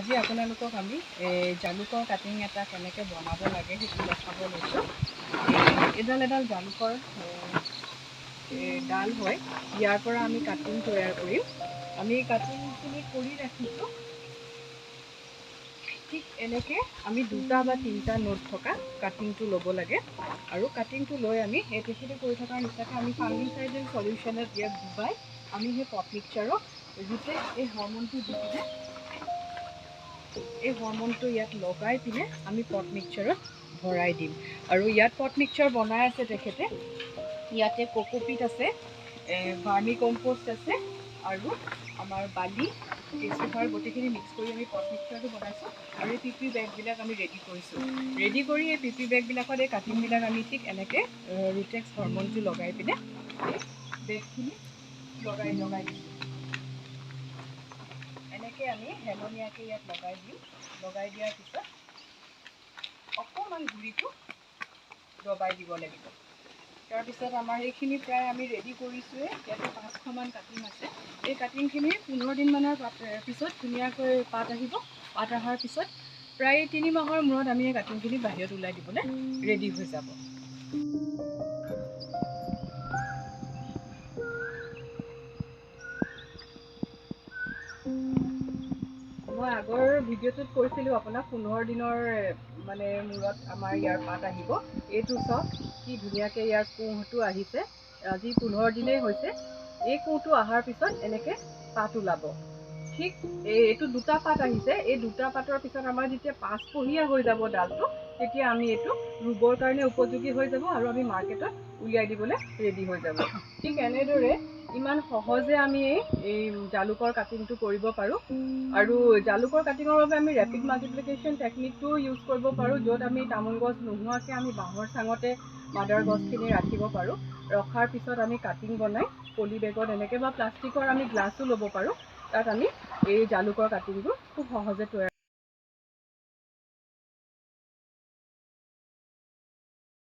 আজি আপোনালোকক আমি জালুকৰ কাটিং এটা কেনেকৈ বনাব লাগে সেইটো দেখাব লৈছোঁ। এডাল এডাল জালুকৰ ডাল হয়, ইয়াৰ পৰা আমি কাটিং তৈয়াৰ কৰিম। আমি কাটিংখিনি কৰি ৰাখিছোঁ। ঠিক এনেকৈ আমি 2টা বা 3টা নোট থকা কাটিংটো ল'ব লাগে আৰু কাটিংটো লৈ আমি এই তেখেতে কৰি থকাৰ নিচিনাকৈ আমি ফাংগিচাইডেল সলিউশ্যনত ইয়াক ডুবাই আমি সেই পট মিক্সাৰত গোটেই এই হৰম'নটো দি পিনে এই হৰম'নটো ইয়াত লগাই পিনে আমি পট মিক্সাৰত ভৰাই দিম। আৰু ইয়াত পট মিক্সাৰ বনাই আছে তেখেতে। ইয়াতে কোকোপিট আছে, ভাৰ্মি কম্পোষ্ট আছে আৰু আমাৰ বালি, কেঁচুসাৰ গোটেইখিনি মিক্স কৰি আমি পট মিক্সাৰটো বনাইছোঁ। আৰু এই পিপি বেগবিলাক আমি ৰেডি কৰিছোঁ। ৰেডি কৰি এই পিপি বেগবিলাকত এই কাটিংবিলাক আমি ঠিক এনেকৈ ৰুটেক্স হৰম'নটো লগাই পিনে এই বেগখিনি লগাই দিছোঁ। এনেকৈ আমি হেলনীয়াকৈ ইয়াত লগাই দিম। লগাই দিয়াৰ পিছত অকণমান গুৰিটো দবাই দিব লাগিব। তাৰপিছত আমাৰ এইখিনি প্ৰায় আমি ৰেডি কৰিছোঁৱে। ইয়াতে 500মান কাটিং আছে। এই কাটিংখিনি 15 দিনমানৰ পিছত ধুনীয়াকৈ পাত আহিব। পাত অহাৰ পিছত প্ৰায় 3 মাহৰ মূৰত আমি এই কাটিংখিনি বাহিৰত ওলাই দিবলৈ ৰেডি হৈ যাব। মই আগৰ ভিডিঅ'টোত কৈছিলোঁ আপোনাক 15 দিনৰ মানে মূৰত আমাৰ ইয়াৰ পাত আহিব। এইটো চাওক কি ধুনীয়াকৈ ইয়াৰ কোঁহটো আহিছে। আজি 15 দিনেই হৈছে। এই কোঁহটো অহাৰ পিছত এনেকৈ পাত ওলাব। ঠিক এইটো 2টা পাত আহিছে। এই 2টা পাতৰ পিছত আমাৰ যেতিয়া 5পহীয়া হৈ যাব ডালটো, তেতিয়া আমি এইটো ৰুবৰ কাৰণে উপযোগী হৈ যাব আৰু আমি মাৰ্কেটত উলিয়াই দিবলৈ ৰেডি হৈ যাব। ঠিক এনেদৰে ইমান সহজে আমি এই জালুকৰ কাটিংটো কৰিব পাৰোঁ। আৰু জালুকৰ কাটিঙৰ বাবে আমি ৰেপিড মাল্টিপ্লিকেশ্যন টেকনিকটোও ইউজ কৰিব পাৰোঁ, য'ত আমি তামোল গছ নোহোৱাকৈ আমি বাঁহৰ চাঙতে মাদাৰ গছখিনি ৰাখিব পাৰোঁ। ৰখাৰ পিছত আমি কাটিং বনাই পলি বেগত এনেকৈ বা প্লাষ্টিকৰ আমি গ্লাছো ল'ব পাৰোঁ। তাত আমি এই জালুকৰ কাটিংবোৰ খুব সহজে তৈয়াৰ